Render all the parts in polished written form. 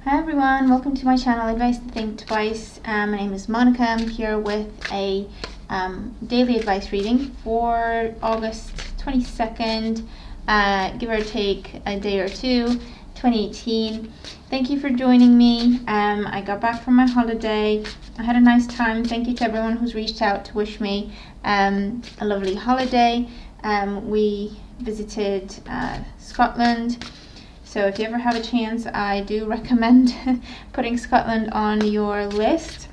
Hi everyone, welcome to my channel, Advice to Think Twice. My name is Monica. I'm here with a daily advice reading for August 22nd, give or take a day or two, 2018. Thank you for joining me. I got back from my holiday. I had a nice time. Thank you to everyone who's reached out to wish me a lovely holiday. We visited Scotland. So if you ever have a chance, I do recommend putting Scotland on your list.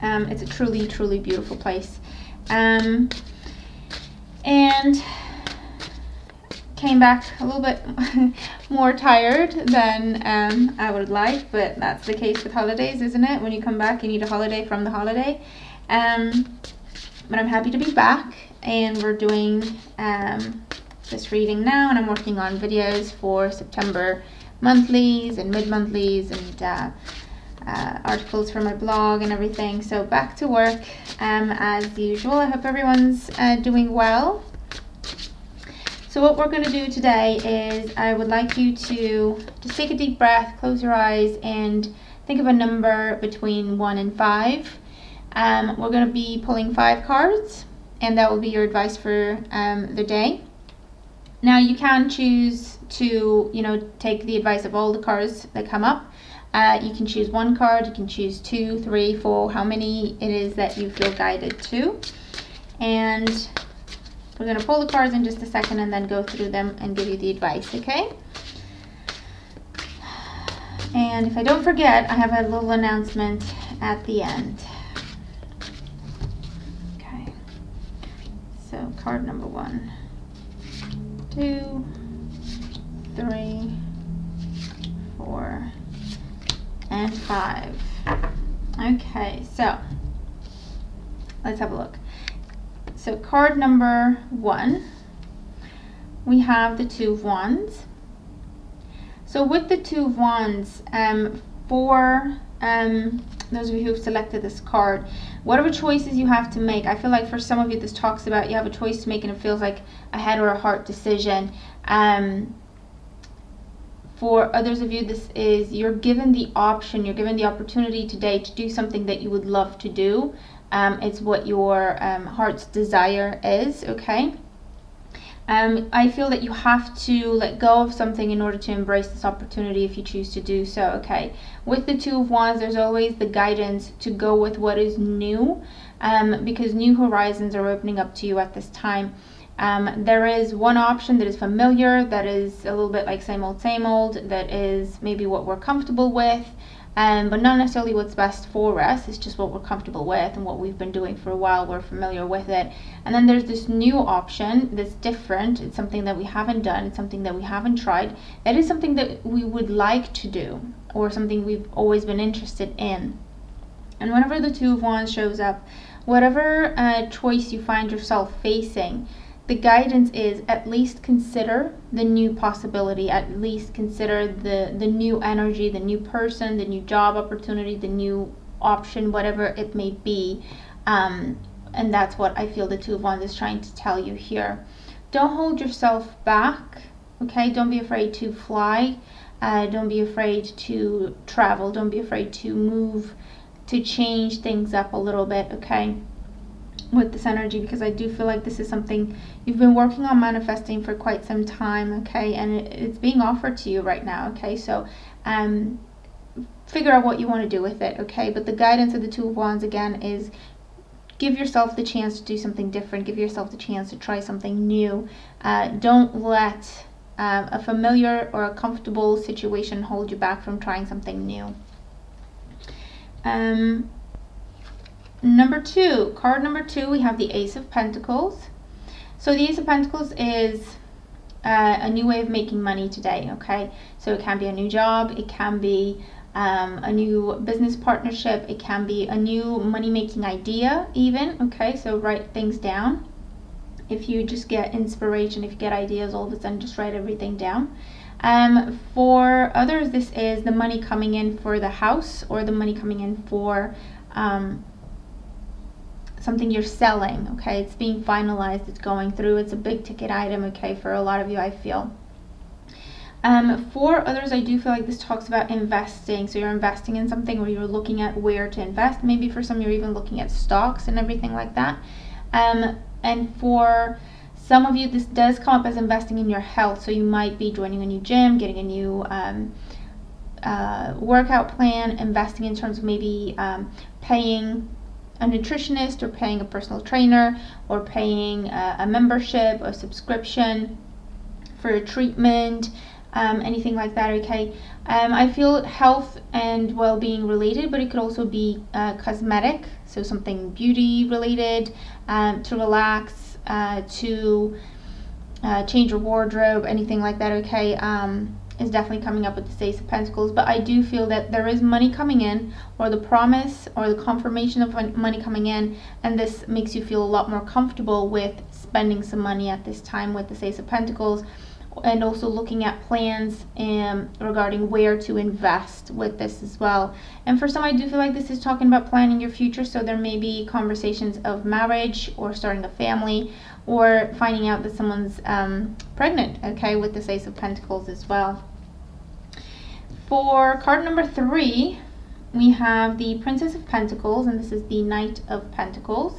It's a truly, truly beautiful place. And came back a little bit more tired than I would like, but that's the case with holidays, isn't it? When you come back, you need a holiday from the holiday. But I'm happy to be back, and we're doing this reading now, and I'm working on videos for September monthlies and mid-monthlies and articles for my blog and everything. So back to work as usual. I hope everyone's doing well. So what we're going to do today is I would like you to just take a deep breath, close your eyes, and think of a number between 1 and 5. We're going to be pulling 5 cards, and that will be your advice for the day. Now you can choose to, take the advice of all the cards that come up. You can choose 1 card, you can choose 2, 3, 4, how many it is that you feel guided to. And we're going to pull the cards in just a second and then go through them and give you the advice, okay? And if I don't forget, I have a little announcement at the end. Okay, so card number 1. 2, 3, 4, and 5. Okay, so let's have a look. So card number 1, we have the 2 of Wands. So with the 2 of Wands, for those of you who've selected this card, whatever choices you have to make, I feel like for some of you this talks about you have a choice to make and it feels like a head or a heart decision. For others of you, this is you're given the option, you're given the opportunity today to do something that you would love to do. It's what your heart's desire is, okay? I feel that you have to let go of something in order to embrace this opportunity if you choose to do so, okay? With the 2 of Wands, there's always the guidance to go with what is new, because new horizons are opening up to you at this time. There is one option that is familiar, that is a little bit like same old, that is maybe what we're comfortable with, but not necessarily what's best for us. It's just what we're comfortable with and what we've been doing for a while. We're familiar with it. And then there's this new option that's different. It's something that we haven't done. It's something that we haven't tried. It is something that we would like to do, or something we've always been interested in. And whenever the 2 of Wands shows up, whatever choice you find yourself facing, the guidance is at least consider the new possibility, at least consider the new energy, the new person, the new job opportunity, the new option, whatever it may be. And that's what I feel the 2 of Wands is trying to tell you here. Don't hold yourself back, okay? Don't be afraid to fly. Don't be afraid to travel. Don't be afraid to move, to change things up a little bit, okay? With this energy, because I do feel like this is something you've been working on manifesting for quite some time, okay? And it's being offered to you right now, okay? So figure out what you want to do with it, okay? But the guidance of the 2 of Wands again is give yourself the chance to do something different. Give yourself the chance to try something new. Don't let a familiar or a comfortable situation hold you back from trying something new. Number 2, card number 2, we have the Ace of Pentacles. So the Ace of Pentacles is a new way of making money today, okay? So it can be a new job, it can be a new business partnership, it can be a new money-making idea even, okay? So write things down. If you just get inspiration, if you get ideas, all of a sudden just write everything down. For others, this is the money coming in for the house, or the money coming in for something you're selling, okay? It's being finalized, it's going through, it's a big ticket item, okay, for a lot of you, I feel. For others, I do feel like this talks about investing. So you're investing in something, or you're looking at where to invest. Maybe for some, you're even looking at stocks and everything like that. And for some of you, this does come up as investing in your health. So you might be joining a new gym, getting a new workout plan, investing in terms of maybe paying a nutritionist, or paying a personal trainer, or paying a membership or subscription for a treatment, anything like that. Okay, I feel health and well-being related, but it could also be cosmetic, so something beauty related, to relax, to change your wardrobe, anything like that. Okay, is definitely coming up with the Ace of Pentacles. But I do feel that there is money coming in, or the promise or the confirmation of money coming in, and this makes you feel a lot more comfortable with spending some money at this time with the Ace of Pentacles, and also looking at plans regarding where to invest with this as well. And for some, I do feel like this is talking about planning your future. So there may be conversations of marriage, or starting a family, or finding out that someone's pregnant, okay, with this Ace of Pentacles as well. For card number 3, we have the Princess of Pentacles, and this is the Knight of Pentacles.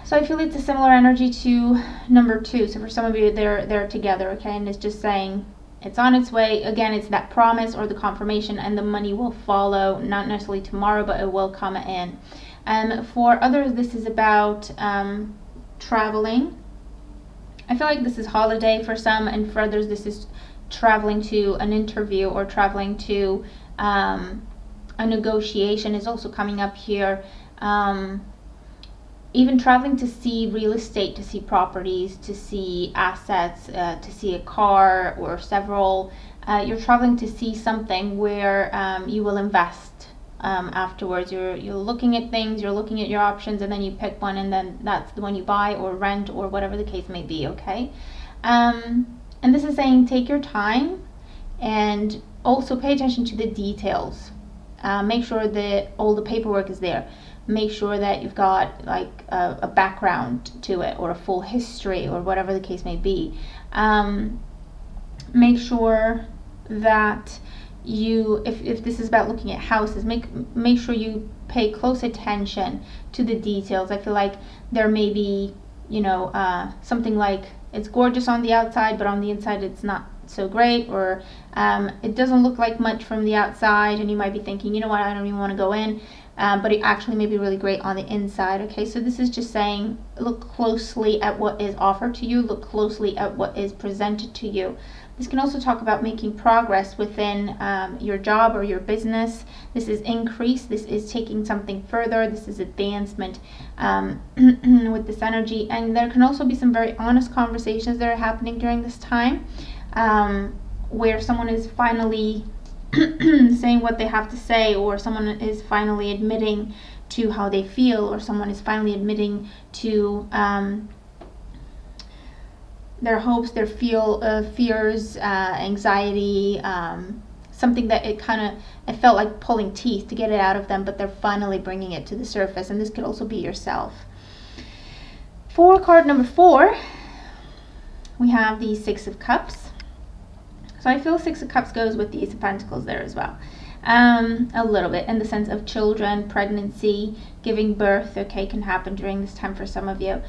So I feel it's a similar energy to number 2. So for some of you, they're together, okay, and it's just saying it's on its way. Again, it's that promise or the confirmation, and the money will follow, not necessarily tomorrow, but it will come in. For others, this is about traveling. I feel like this is holiday for some, and for others, this is traveling to an interview, or traveling to a negotiation is also coming up here. Even traveling to see real estate, to see properties, to see assets, to see a car or several. You're traveling to see something where you will invest afterwards. You're looking at things, you're looking at your options, and then you pick one, and then that's the one you buy or rent, or whatever the case may be, okay? And this is saying take your time, and also pay attention to the details. Make sure that all the paperwork is there. Make sure that you've got like a background to it, or a full history, or whatever the case may be. Make sure that you, if this is about looking at houses, make sure you pay close attention to the details. I feel like there may be, you know, something like it's gorgeous on the outside, but on the inside it's not so great, or it doesn't look like much from the outside, and you might be thinking, you know what, I don't even want to go in, but it actually may be really great on the inside. Okay, so this is just saying look closely at what is offered to you, look closely at what is presented to you. This can also talk about making progress within your job or your business. This is increase, this is taking something further, this is advancement with this energy. And there can also be some very honest conversations that are happening during this time, where someone is finally saying what they have to say, or someone is finally admitting to how they feel, or someone is finally admitting to their hopes, their fears, anxiety, something that it felt like pulling teeth to get it out of them, but they're finally bringing it to the surface. And this could also be yourself. For card number 4, we have the Six of Cups. So I feel Six of Cups goes with the Ace of Pentacles there as well. A little bit in the sense of children, pregnancy, giving birth, okay, can happen during this time for some of you.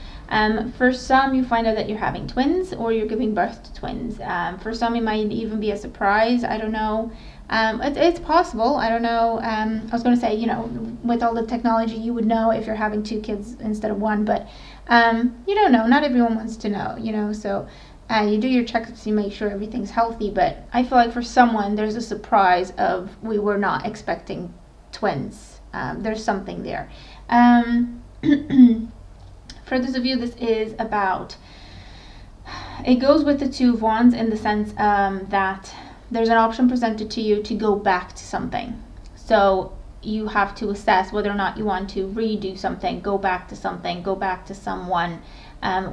For some, you find out that you're having twins, or you're giving birth to twins. For some, it might even be a surprise. I don't know. It's possible. I don't know. I was going to say, you know, with all the technology, you would know if you're having 2 kids instead of 1, but you don't know. Not everyone wants to know, you know, so you do your checkups, you make sure everything's healthy. But I feel like for someone, there's a surprise of we were not expecting twins. There's something there. For those of you, this is about, it goes with the Two of Wands in the sense that there's an option presented to you to go back to something. So you have to assess whether or not you want to redo something, go back to something, go back to someone.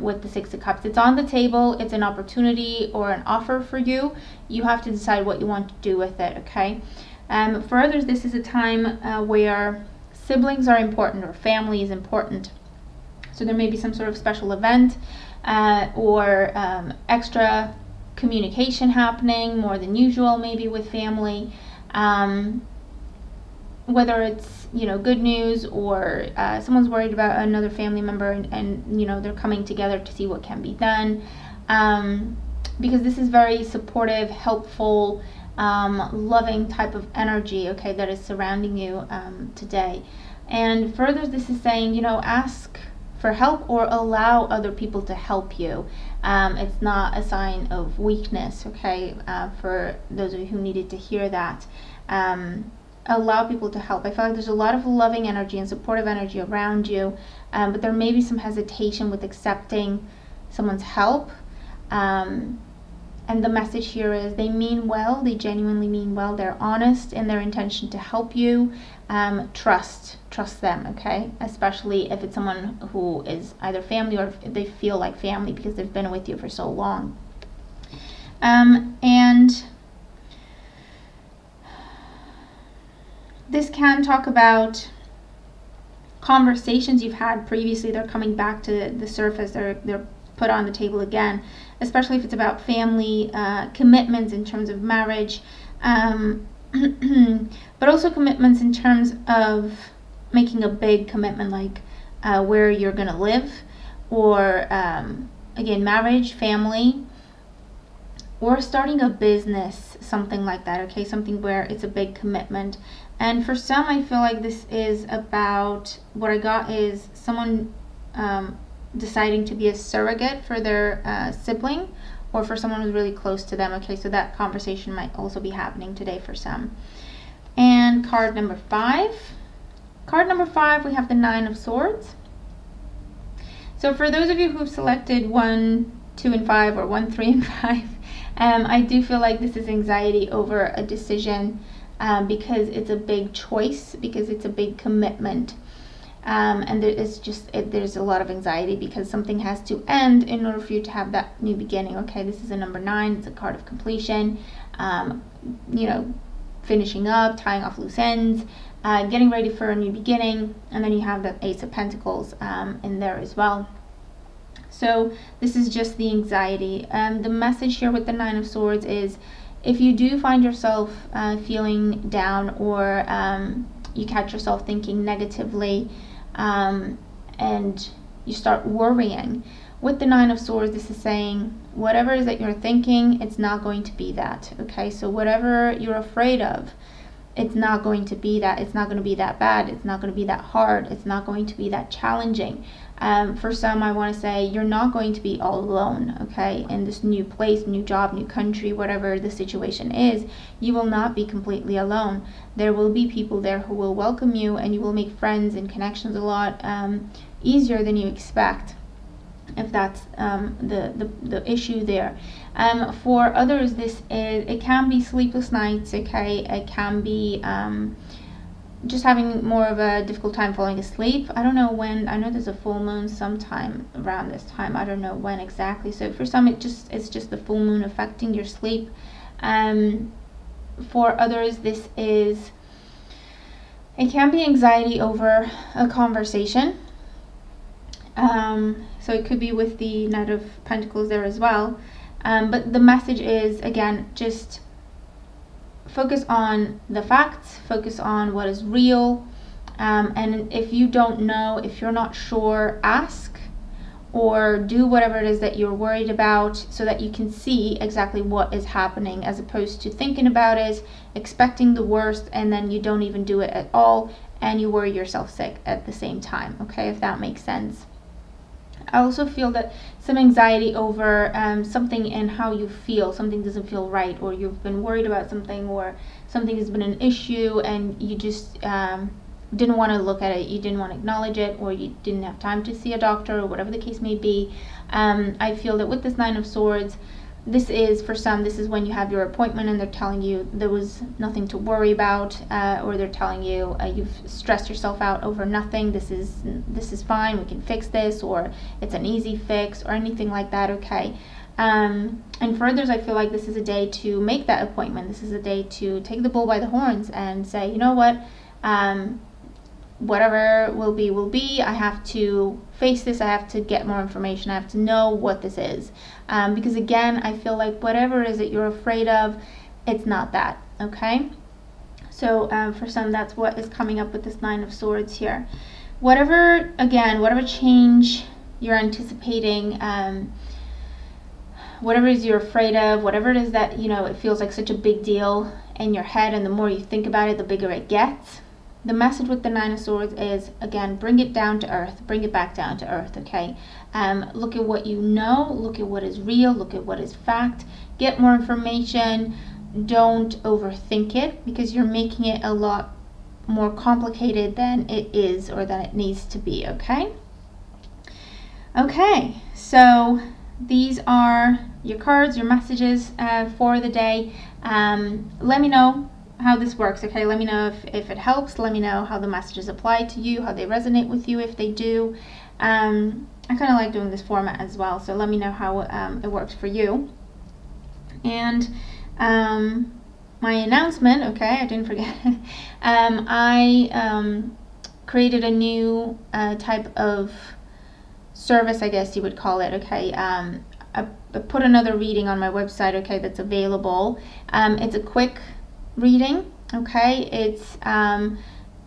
With the Six of Cups, it's on the table, it's an opportunity or an offer for you. You have to decide what you want to do with it, okay? For others, this is a time where siblings are important, or family is important. So there may be some sort of special event or extra communication happening more than usual, maybe with family, whether it's, you know, good news or someone's worried about another family member, and you know, they're coming together to see what can be done, because this is very supportive, helpful, loving type of energy, okay, that is surrounding you today. And further, this is saying, you know, ask for help or allow other people to help you. It's not a sign of weakness, okay, for those of you who needed to hear that. Allow people to help. I feel like there's a lot of loving energy and supportive energy around you, but there may be some hesitation with accepting someone's help. And the message here is they mean well, they genuinely mean well, they're honest in their intention to help you. Trust them, okay, especially if it's someone who is either family or if they feel like family because they've been with you for so long. And this can talk about conversations you've had previously. They're coming back to the surface. They're put on the table again, especially if it's about family, commitments in terms of marriage, but also commitments in terms of making a big commitment, like where you're going to live, or again, marriage, family, or starting a business, something like that, okay, something where it's a big commitment. And for some, I feel like this is about, what I got is someone deciding to be a surrogate for their sibling, or for someone who's really close to them, okay, so that conversation might also be happening today for some. And card number 5. Card number 5, we have the 9 of Swords. So for those of you who've selected 1, 2, and 5, or 1, 3, and 5, I do feel like this is anxiety over a decision, because it's a big choice, because it's a big commitment. And there's a lot of anxiety because something has to end in order for you to have that new beginning. Okay, this is a number 9. It's a card of completion. You know, finishing up, tying off loose ends, getting ready for a new beginning. And then you have the Ace of Pentacles in there as well. So this is just the anxiety. The message here with the 9 of Swords is, if you do find yourself feeling down, or you catch yourself thinking negatively, and you start worrying, with the 9 of Swords, this is saying whatever it is that you're thinking, it's not going to be that, okay? So whatever you're afraid of, it's not going to be that. It's not going to be that bad. It's not going to be that hard. It's not going to be that challenging. For some, I want to say you're not going to be all alone, okay? In this new place, new job, new country, whatever the situation is, you will not be completely alone. There will be people there who will welcome you, and you will make friends and connections a lot easier than you expect, if that's the issue there. For others, it can be sleepless nights, okay? It can be just having more of a difficult time falling asleep. I don't know when. I know there's a full moon sometime around this time. I don't know when exactly. So for some, it's just the full moon affecting your sleep. For others, it can be anxiety over a conversation. So it could be with the Knight of Pentacles there as well. But the message is, again, just focus on the facts, focus on what is real, and if you don't know, if you're not sure, ask, or do whatever it is that you're worried about, so that you can see exactly what is happening, as opposed to thinking about it, expecting the worst, and then you don't even do it at all, and you worry yourself sick at the same time, okay, if that makes sense. I also feel that some anxiety over something and how you feel. Something doesn't feel right, or you've been worried about something, or something has been an issue and you just didn't want to look at it, you didn't want to acknowledge it, or you didn't have time to see a doctor, or whatever the case may be. I feel that with this 9 of Swords, this is, for some, this is when you have your appointment and they're telling you there was nothing to worry about, or they're telling you you've stressed yourself out over nothing, this is fine, we can fix this, or it's an easy fix, or anything like that, okay? And for others, I feel like this is a day to make that appointment. This is a day to take the bull by the horns and say, you know what, whatever will be. I have to face this. I have to get more information. I have to know what this is. Because again, I feel like whatever it is that you're afraid of, it's not that, okay? So for some, that's what is coming up with this Nine of Swords here. Whatever change you're anticipating, whatever it is you're afraid of, whatever it is that, you know, it feels like such a big deal in your head, and the more you think about it, the bigger it gets. The message with the Nine of Swords is, again, bring it down to earth, bring it back down to earth, okay? Look at what you know, look at what is real, look at what is fact, get more information. Don't overthink it, because you're making it a lot more complicated than it is or than it needs to be, okay? Okay, so these are your cards, your messages for the day. Let me know how this works, okay? Let me know if it helps. Let me know how the messages apply to you, how they resonate with you if they do. I kind of like doing this format as well, so let me know how it works for you. And my announcement, okay, I didn't forget. I created a new type of service, I guess you would call it, okay? I put another reading on my website, okay, that's available. It's a quick reading, okay? It's going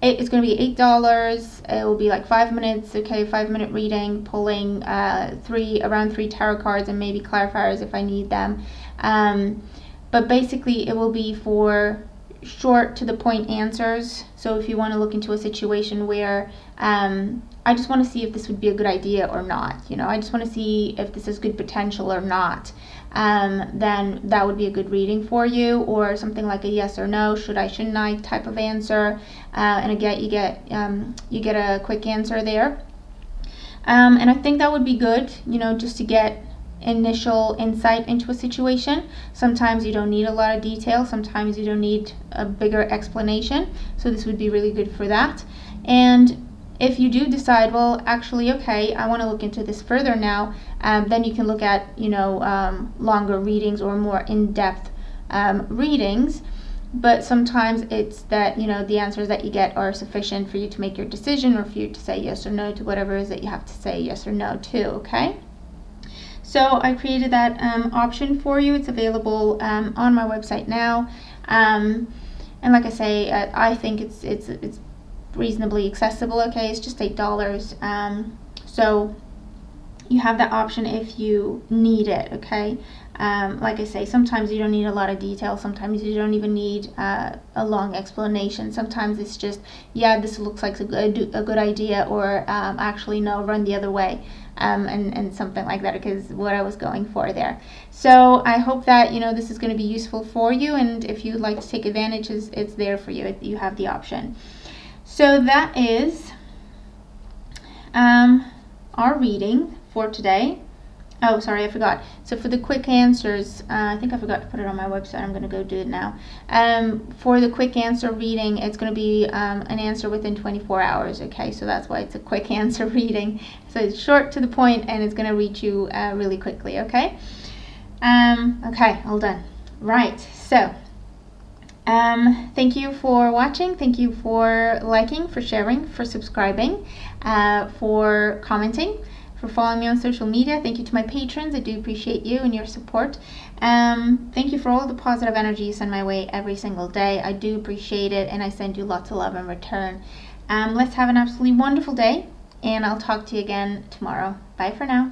to be $8. It will be like 5 minutes, okay? 5-minute reading, pulling around three tarot cards and maybe clarifiers if I need them. But basically it will be for short to the point answers. So if you want to look into a situation where I just want to see if this would be a good idea or not, you know, I just want to see if this has good potential or not, then that would be a good reading for you. Or something like a yes or no, should I, shouldn't I type of answer, and again you get a quick answer there. And I think that would be good, you know, just to get initial insight into a situation. Sometimes you don't need a lot of detail, sometimes you don't need a bigger explanation, so this would be really good for that. And if you do decide, well, actually, okay, I want to look into this further now, then you can look at, you know, longer readings or more in-depth readings. But sometimes it's that, you know, the answers that you get are sufficient for you to make your decision, or for you to say yes or no to whatever it is that you have to say yes or no to, okay? So I created that option for you. It's available on my website now, and like I say, I think it's reasonably accessible. Okay, it's just $8. So you have that option if you need it. Okay, like I say, sometimes you don't need a lot of detail. Sometimes you don't even need a long explanation. Sometimes it's just, yeah, this looks like a good idea, or actually no, run the other way. And something like that, because what I was going for there. So I hope that, you know, this is going to be useful for you, and if you'd like to take advantage, it's there for you. You have the option. So that is our reading for today. Oh, sorry, I forgot. So for the quick answers, I think I forgot to put it on my website. I'm going to go do it now. For the quick answer reading, it's going to be an answer within 24 hours, okay? So that's why it's a quick answer reading. So it's short to the point, and it's going to reach you really quickly, okay? Okay, all done. Right, so thank you for watching. Thank you for liking, for sharing, for subscribing, for commenting, for following me on social media. Thank you to my patrons. I do appreciate you and your support. Thank you for all the positive energy you send my way every single day. I do appreciate it, and I send you lots of love in return. Let's have an absolutely wonderful day, and I'll talk to you again tomorrow. Bye for now.